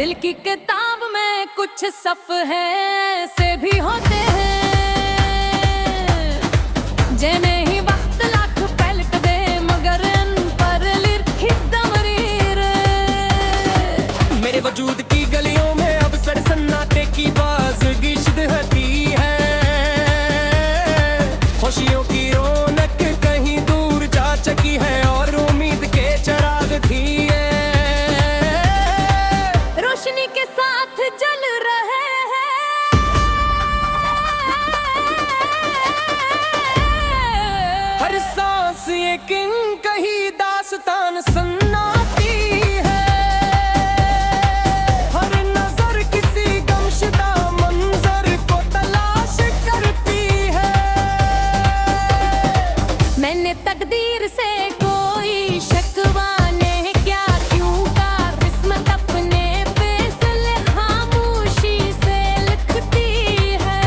दिल की किताब में कुछ सफ़हे से भी होते हैं जिन्हें ही वक्त लाख पलट दे मगर इन पर लिखित दमरीर। मेरे वजूद की गलियों में अब सन्नाटे की बाज़गी होती है। खुशियों की रौनक कहीं दूर जा चुकी है और उम्मीद के चिराग दिए रोशनी के साथ जल रहे हैं। हर सांस एक कहीं दास्तान सुनाती है। हर नजर किसी गमशुदा मंजर को तलाश करती है। मैंने तकदीर से कोई शिकवा नहीं क्या, क्यों का किस्मत अपने फैसले खामोशी से लिखती है।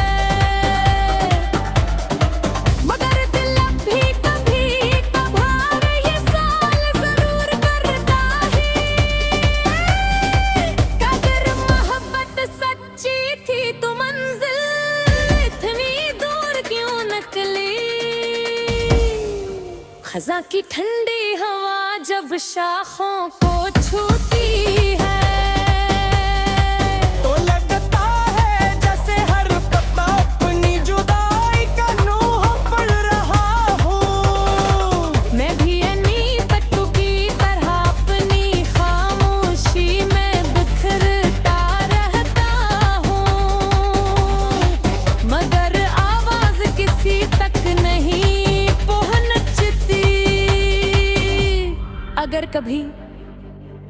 मगर दिल अब भी कभी कभार ये सवाल जरूर करता है, अगर मोहब्बत सच्ची थी तो मंजिल इतनी दूर क्यों निकली। खज़ां की ठंडी हवा जब शाखों को छूती है तो लगता है जैसे हर पत्ता अपनी जुदाई का नूह पढ़ रहा हूँ। मैं भी अन्नी पट्टू की तरह अपनी खामोशी में बिखरता रहता हूँ, मगर आवाज किसी तक नहीं पहुंचती। अगर कभी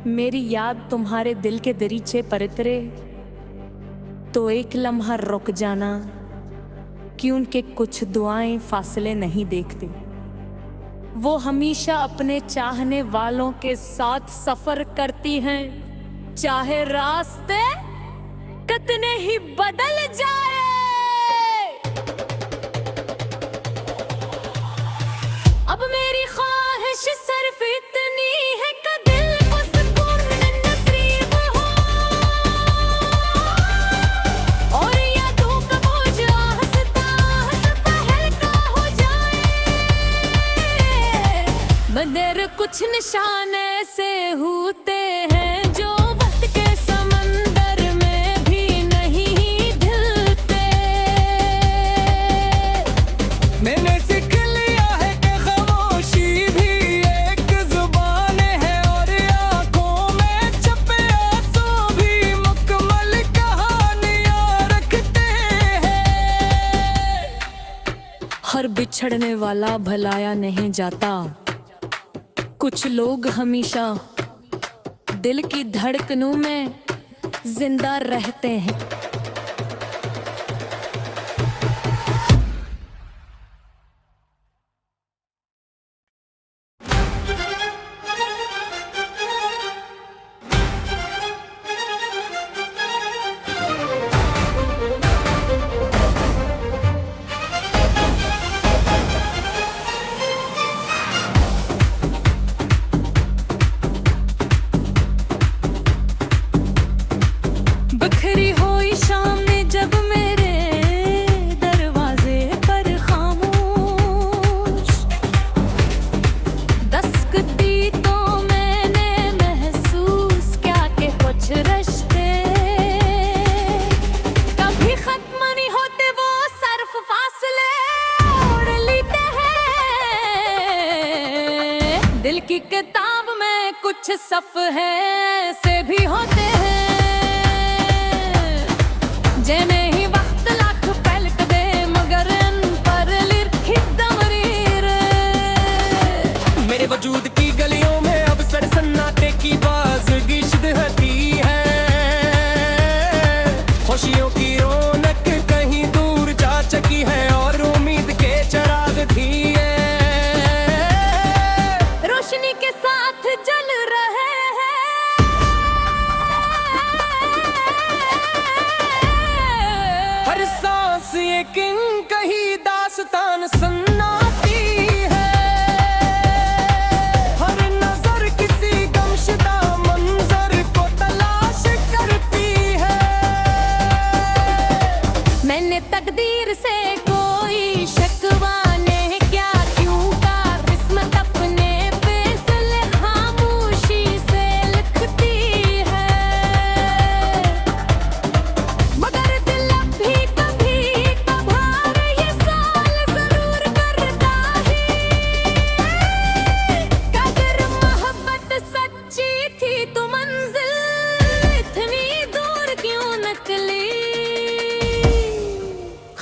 मेरी याद तुम्हारे दिल के दरीचे पर उतरे तो एक लम्हा रुक जाना, क्योंकि कुछ दुआएं फासले नहीं देखती। वो हमेशा अपने चाहने वालों के साथ सफर करती हैं, चाहे रास्ते कितने ही बदल जाए। अब मेरी ख्वाहिश सिर्फ इतनी है कि दिल को सुकून नसीब हो और यादों का बोझ हंसता हंसता हल्का हो जाए। मगर कुछ निशान ऐसे होते हैं जो वक्त के समंदर में भी नहीं ढलते। मैंने सीख लिया है कि खामोशी भी एक जुबान है और आंखों में छपे आंसू भी मुकम्मल कहानियां रखते हैं। हर बिछड़ने वाला भलाया नहीं जाता, कुछ लोग हमेशा दिल की धड़कनों में जिंदा रहते हैं। बिखरी हुई शाम ने जब मेरे दरवाजे पर खामोश दस्तक दी तो मैंने महसूस क्या कि कुछ रिश्ते कभी खत्म नहीं होते, वो सिर्फ फासले ओढ़ लेते हैं। दिल की किताब में कुछ सफ़हे से भी होते हैं जिन्हें ही वक्त लाख पलट दे मगर इन पर लिखित दमरीर। मेरे वजूद की गलियों में अब सन्नाटे की बाज़गी होती है। खुशियों की रौनक कहीं दूर जा चुकी है और उम्मीद के चिराग दिए रोशनी के साथ जल रहे हैं। हर सांस एक कहीं दास्तान सुनाती है। हर नजर किसी गमशुदा मंजर को तलाश कर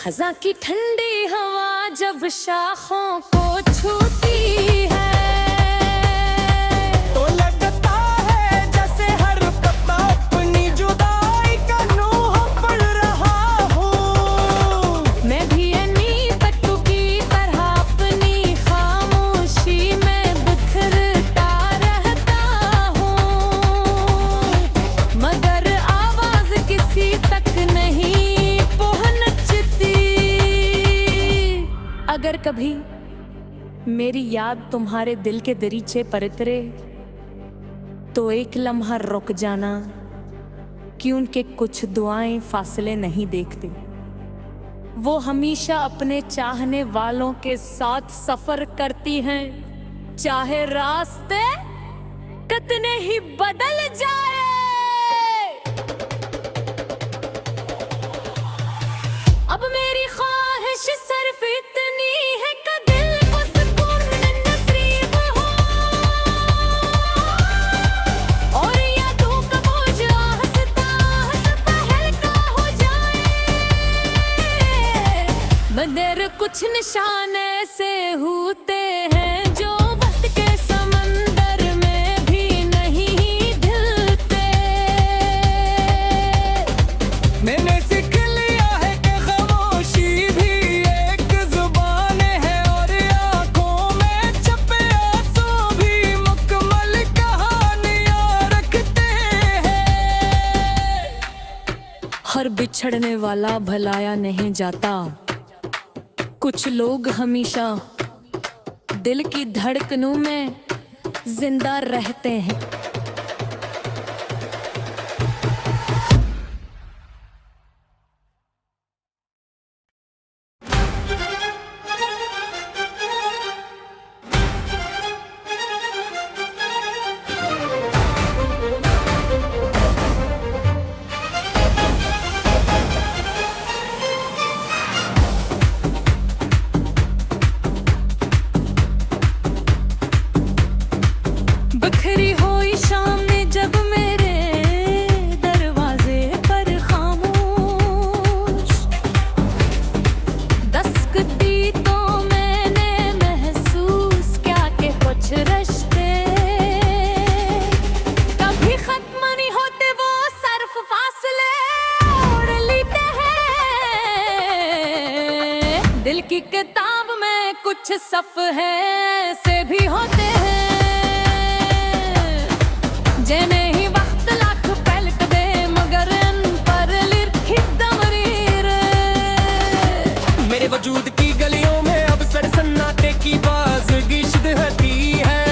खज़ां की ठंडी हवा जब शाखों को छूती है तो लगता है जैसे हर पत्ता अपनी जुदाई का नूह पढ़ रहा हूँ। मैं भी अन्नी पट्टू की तरह अपनी खामोशी में बिखरता रहता हूँ, मगर आवाज किसी तक नहीं पहुंचती। अगर कभी मेरी याद तुम्हारे दिल के दरीचे पर उतरे तो एक लम्हा रुक जाना, कि उनके कुछ दुआएं फासले नहीं देखती। वो हमेशा अपने चाहने वालों के साथ सफर करती हैं, चाहे रास्ते कितने ही बदल जाए। अब मेरी ख्वाहिश सिर्फ इतनी है कि दिल को सुकून नसीब हो और यादों का बोझ आहिस्ता आहिस्ता हल्का हो जाए, मगर कुछ निशान ऐसे होते हैं जो वक्त के समंदर में भी नहीं ढलते। मैंने सीख लिया है कि खामोशी भी एक जुबान है और आंखों में छपे आंसू भी मुकम्मल कहानियां रखते हैं। हर बिछड़ने वाला भलाया नहीं जाता, कुछ लोग हमेशा दिल की धड़कनों में जिंदा रहते हैं। बिखरी हुई शाम में जब मेरे दरवाजे पर खामोश दस्तकती तो मैंने महसूस किया कि कुछ रिश्ते कभी खत्म नहीं होते, वो सिर्फ फासले ओढ़ लेते हैं। दिल की किताब में कुछ सफ़हे ऐसे भी होते हैं जिन्हें ही वक्त लाख पलट दे, मगर इन पर लिखी तमरीर। मेरे वजूद की गलियों में अब सन्नाटे की बाज़गी शिदती है,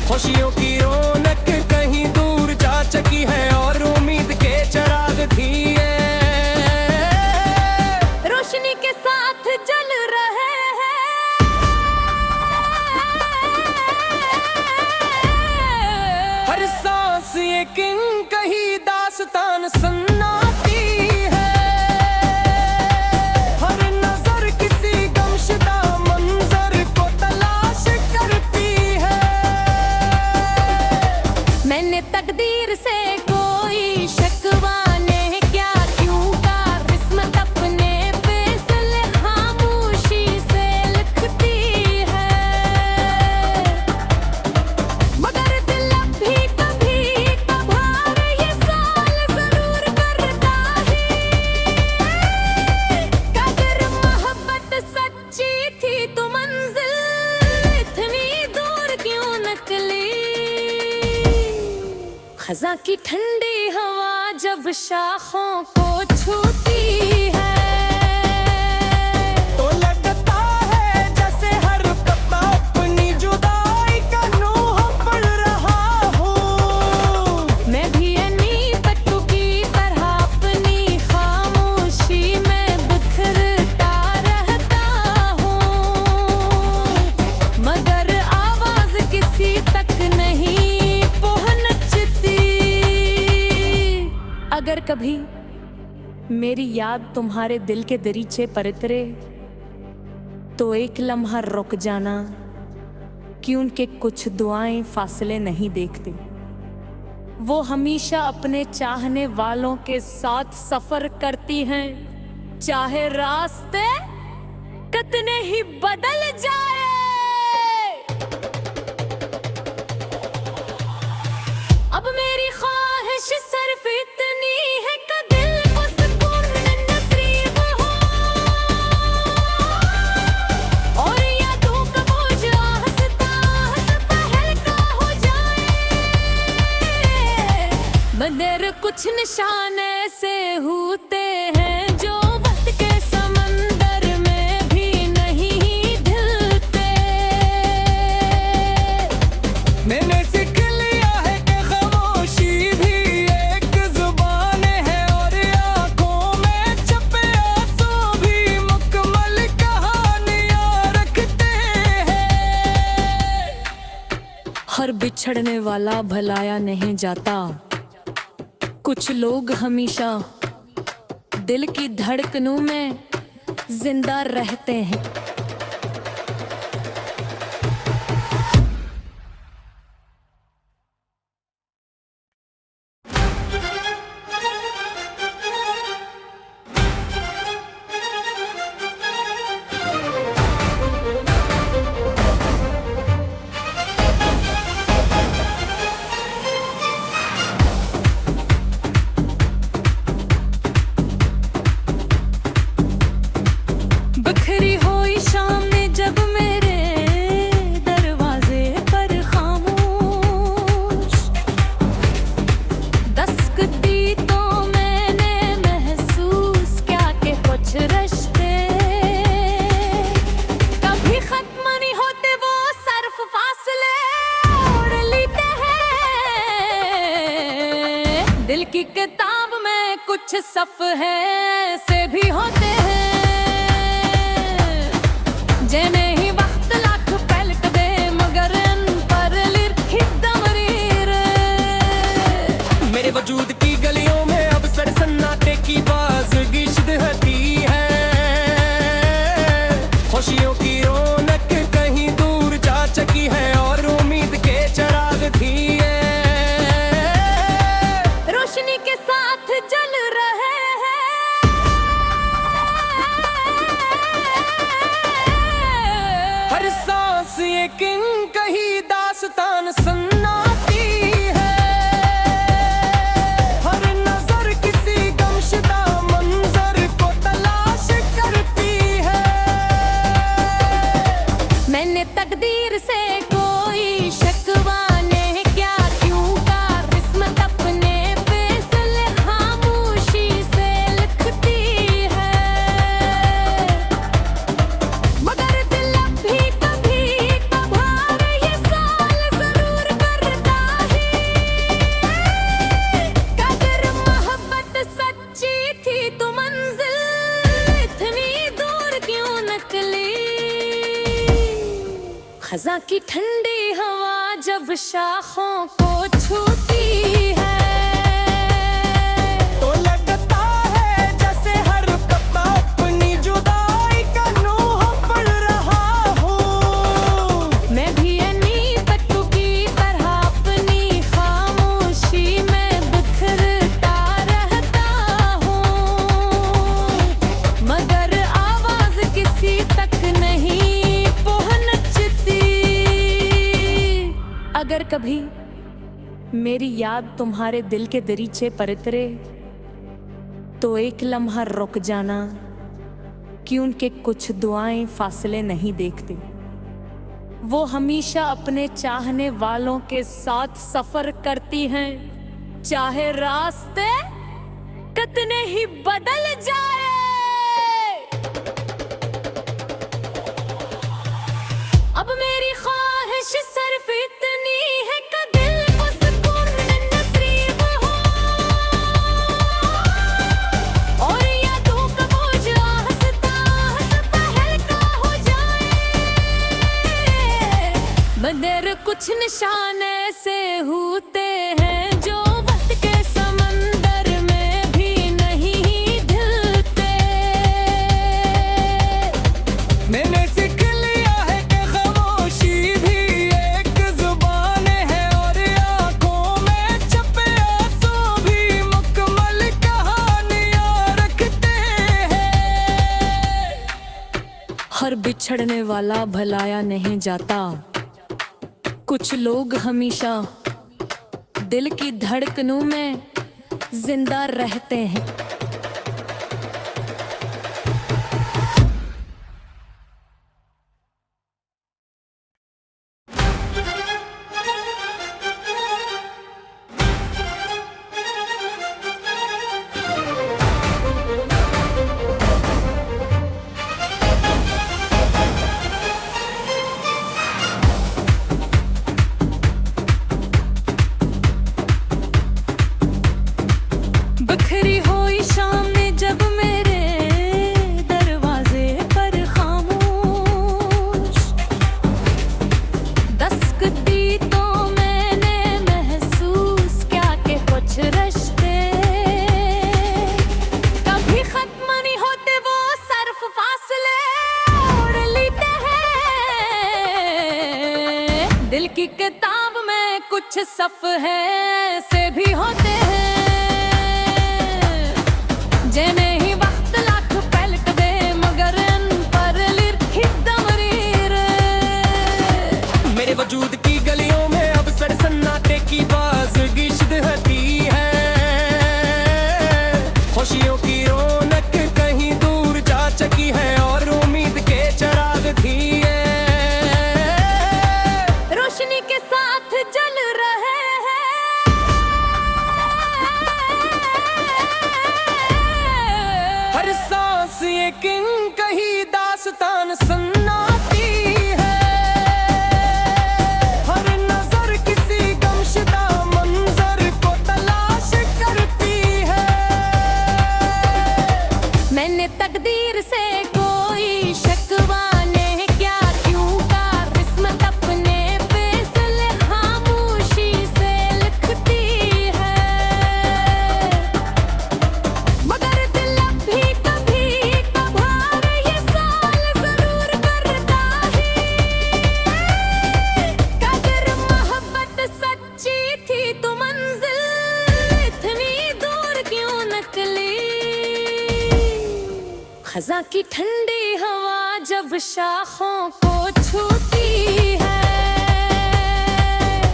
खुशियों की रौनक कहीं दूर जा चुकी है और उम्मीद के चिराग दिए रोशनी के साथ जल रहे हैं। हर सांस एक कहीं दास्तान सुनाती है, हर नजर किसी गमशुदा मंजर को तलाश करती है। मैंने तकदीर से कोई शिकवा नहीं किया, क्यों का किस्मत अपने फैसले खामोशी से लिखती है, मगर दिल अब भी कभी कभार ये सवाल जरूर करता है, अगर मोहब्बत सच्ची थी तो मंजिल इतनी दूर क्यों निकली। खज़ां की ठंडी हवा जब शाखों को छूती है तो लगता है जैसे हर पत्ता अपनी जुदाई का नूह पढ़ रहा हूँ। मैं भी अन्नी पट्टू की तरह अपनी खामोशी में बिखरता रहता हूँ, मगर आवाज किसी तक नहीं पहुंचती। अगर कभी मेरी याद तुम्हारे दिल के दरीचे पर उतरे तो एक लम्हा रुक जाना, कि उनके कुछ दुआएं फासले नहीं देखती। वो हमेशा अपने चाहने वालों के साथ सफर करती हैं, चाहे रास्ते कितने ही बदल जाए। अब मेरी ख्वाहिश सिर्फ इतनी है कि दिल को सुकून नसीब हो, और यादों का बोझ आहिस्ता आहिस्ता हल्का हो जाए। मगर कुछ निशान ऐसे होते हैं जो वक्त के समंदर में भी नहीं ढलते। मैंने सीख लिया है कि खामोशी भी एक जुबान है, और आंखों में छपे आंसू भी मुकम्मल कहानियां रखते हैं। हर बिछड़ने वाला भलाया नहीं जाता, कुछ लोग हमेशा दिल की धड़कनों में जिंदा रहते हैं। बिखरी हुई शाम ने जब मेरे दरवाजे पर खामोश दस्तक दी तो मैंने महसूस क्या कि कुछ रिश्ते कभी खत्म नहीं होते, वो सिर्फ फासले ओढ़ लेते हैं। दिल की किताब में कुछ सफ़हे ऐसे भी होते हैं जिन्हें ही वक्त लाख पलट दे, मगर इन पर लिखी दमरीर। मेरे वजूद की गलियों में अब सन्नाटे की बाज़गी शिदती है। खुशियों की रौनक कहीं दूर जा चुकी है, और उम्मीद के चिराग भी है रोशनी के साथ जल रहे हैं। हर सांस एक कहीं दास्तान सुनाती है, हर नजर किसी गमशुदा मंजर को तलाश करती है। मैंने तकदीर से कोई शिकवा नहीं क्या, क्यों का किस्मत अपने फैसले खामोशी से लिखती है। मगर दिल अब भी कभी कभार ये सवाल जरूर करता है, अगर मोहब्बत सच्ची थी तो मंजिल इतनी दूर क्यों निकली। खज़ां की ठंडी हवा जब शाखों को छूती है, तो लगता है जैसे हर पत्ता अपनी जुदाई का नूह पढ़ रहा हूँ। मैं भी इन्हीं पत्तों की तरह अपनी खामोशी में बिखरता रहता हूँ, मगर आवाज किसी तक नहीं पहुँचती। अगर कभी मेरी याद तुम्हारे दिल के दरीचे पर उतरे तो एक लम्हा रुक जाना, क्योंकि कुछ दुआएं फासले नहीं देखती। वो हमेशा अपने चाहने वालों के साथ सफर करती हैं, चाहे रास्ते कितने ही बदल जाए। अब मेरी ख्वाहिश सिर्फ इतनी है कि दिल को सुकून नसीब हो, और यादों का बोझ आहिस्ता आहिस्ता हल्का हो जाए। मगर कुछ निशान ऐसे होते हैं जो वक्त के समंदर में भी नहीं ढलते। मैंने सीख लिया है कि खामोशी भी एक जुबान है, और आंखों में छपे आंसू भी मुकम्मल कहानियां रखते हैं। बिछड़ने वाला भलाया नहीं जाता। कुछ लोग हमेशा दिल की धड़कनों में जिंदा रहते हैं। बिखरी हुई शाम ने जब मेरे दरवाजे पर खामोश दस्तक दी तो मैंने महसूस क्या कि कुछ रिश्ते कभी खत्म नहीं होते, वो सिर्फ फासले ओढ़ लेते हैं। दिल की किताब में कुछ सफ़हे ऐसे भी होते हैं जिन्हें ही वक्त लाख पलट दे, मगर इन पर लिखी तमरीर। मेरे वजूद की गलियों में अब सर सन्नाटे की बाज़गी शिदती है। खुशियों की रौनक कहीं दूर जा चुकी है और उम्मीद के चिराग भी है रोशनी के साथ जल रहे हैं। हर सांस एक कहीं दास्तान सुनाती है। हर नजर किसी गमशुदा मंजर को तलाश करती है। मैंने तकदीर से कोई शिकवा नहीं क्या, क्यों का किस्मत अपने फैसले खामोशी से लिखती है। मगर दिल अब भी कभी कभार ये साल जरूर करता है। अगर मोहब्बत सच्ची थी तो मंजिल इतनी दूर क्यों निकली। खज़ां की ठंडी हवा जब शाखों को छूती है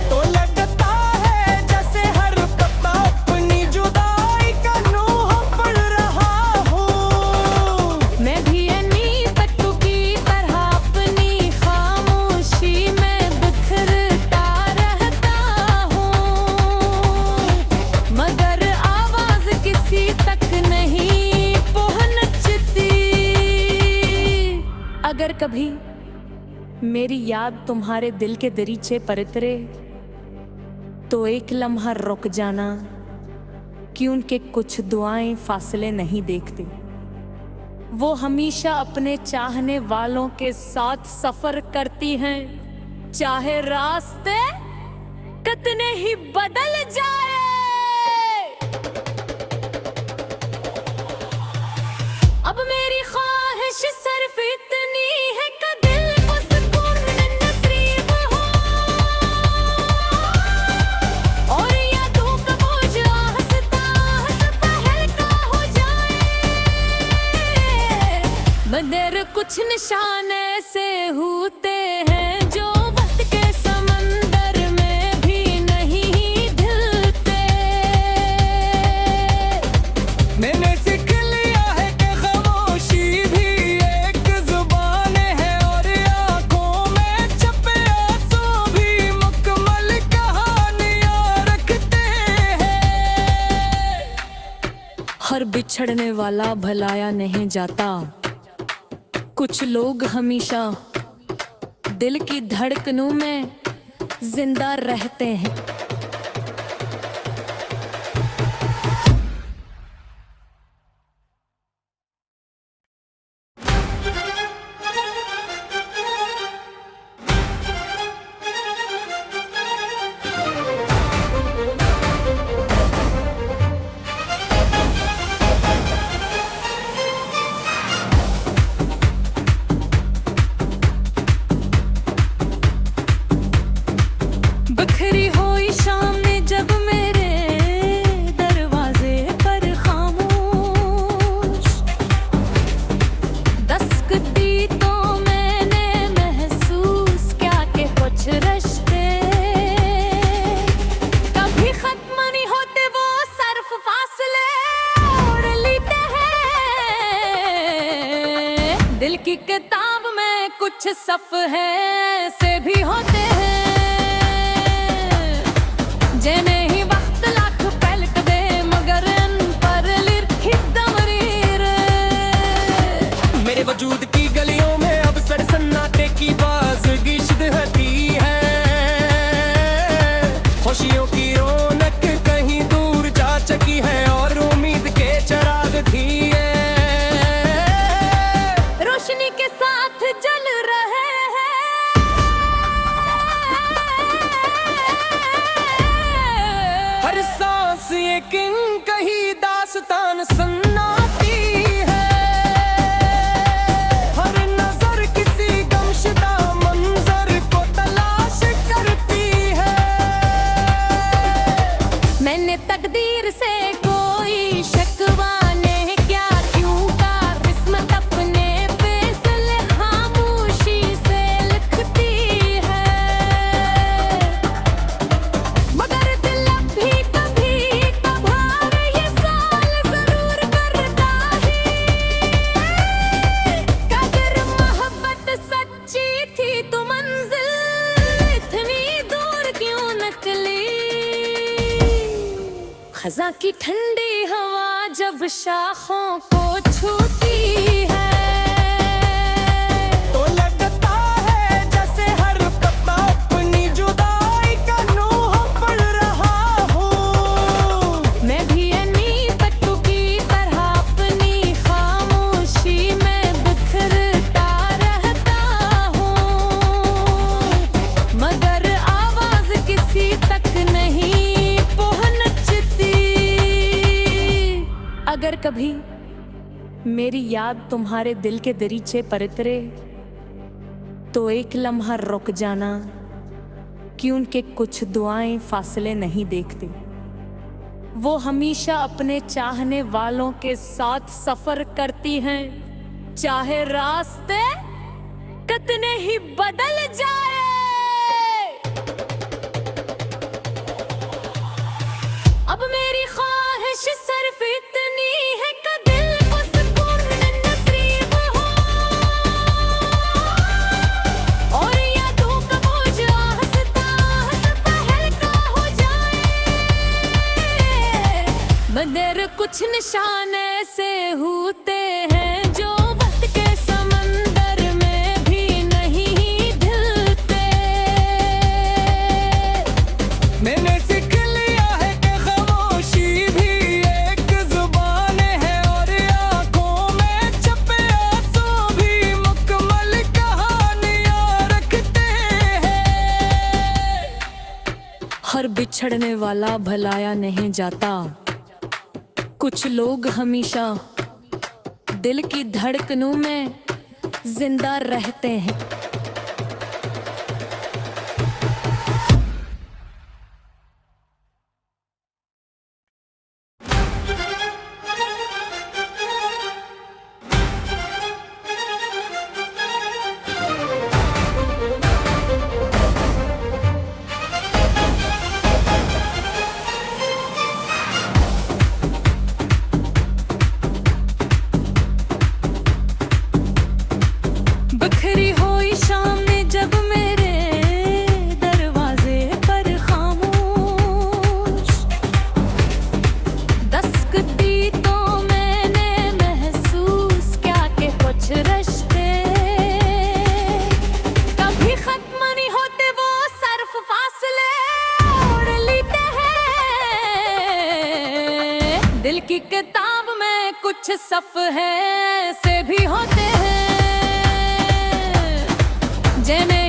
तो लगता है जैसे हर पत्ता अपनी जुदाई का नूह पढ़ रहा हूँ। मैं भी इन्हीं पत्तों की तरह अपनी खामोशी में बिखरता रहता हूँ, मगर आवाज किसी तक नहीं पहुंचती। अगर कभी मेरी याद तुम्हारे दिल के दरीचे पर उतरे तो एक लम्हा रुक जाना, क्योंकि कुछ दुआएं फासले नहीं देखती। वो हमेशा अपने चाहने वालों के साथ सफर करती हैं, चाहे रास्ते कितने ही बदल जाए। अब मेरी ख्वाहिश सिर्फ इतनी है कि दिल को सुकून नसीब हो और यादों का बोझ हंसता हंसता हल्का हो जाए। मगर कुछ निशान ऐसे होते हैं जो वक्त के समंदर में भी नहीं हिलते। मैंने सीख लिया है कि खामोशी भी एक जुबान है और आंखों में छपे आंसू भी मुकम्मल कहानियां रखते हैं। हर बिछड़ने वाला भलाया नहीं जाता। कुछ लोग हमेशा दिल की धड़कनों में जिंदा रहते हैं। बिखरी हुई की किताब में कुछ सफ है ऐसे भी होते हैं जिन्हें ही वक्त लाख पलट दे मगर इन पर लिखी दमरीर। मेरे वजूद की गलियों में अब सर सन्नाटे की बाज़गी शिदहती है। खुशियों की रौनक कहीं दूर जा चुकी है और उम्मीद के चिराग थी रोशनी के साथ जल रहे हैं। हर सांस एक कहीं दास्तान सुनाती है। हर नजर किसी गमशुदा मंजर को तलाश करती है। मैंने तकदीर से कोई शिकवा नहीं क्या क्यों का किस्मत अपने फैसले खामोशी से लिखती है। मगर दिल अब भी कभी कभार ये सवाल जरूर करता है अगर मोहब्बत सच्ची थी तो मंजिल इतनी दूर क्यों निकली। खज़ां की ठंडी हवा जब शाखों को छूती है तो लगता है जैसे हर पत्ता अपनी जुदाई का नोह पढ़ रहा हूँ। मैं भी इन्हीं पत्तों की तरह अपनी खामोशी में बिखरता रहता हूँ मगर आवाज किसी तक नहीं पहुंचती। अगर कभी मेरी याद तुम्हारे दिल के दरीचे पर उतरे तो एक लम्हा रुक जाना कि उनके कुछ दुआएं फासले नहीं देखती। वो हमेशा अपने चाहने वालों के साथ सफर करती हैं चाहे रास्ते कितने ही बदल जाए। अब मेरी ख्वाहिश सिर्फ इतनी है कि दिल को सुकून नसीब हो और यादों का बोझ आहिस्ता आहिस्ता हल्का हो जाए। मगर कुछ निशान ऐसे होते हैं जो वक्त के समंदर में भी नहीं हिलते। मैंने सीख लिया है कि खामोशी भी एक जुबान है और आंखों में छपे आंसू भी मुकम्मल कहानियां रखते हैं। हर बिछड़ने वाला भलाया नहीं जाता। कुछ लोग हमेशा दिल की धड़कनों में जिंदा रहते हैं। बिखरी हुई शाम में जब मेरे दरवाजे पर खामोश दस्तक दी तो मैंने महसूस क्या कि कुछ रिश्ते कभी खत्म नहीं होते। वो सिर्फ फासले ओढ़ लेते हैं। दिल की किताब में कुछ सफ है ऐसे भी होते हैं जिन्हें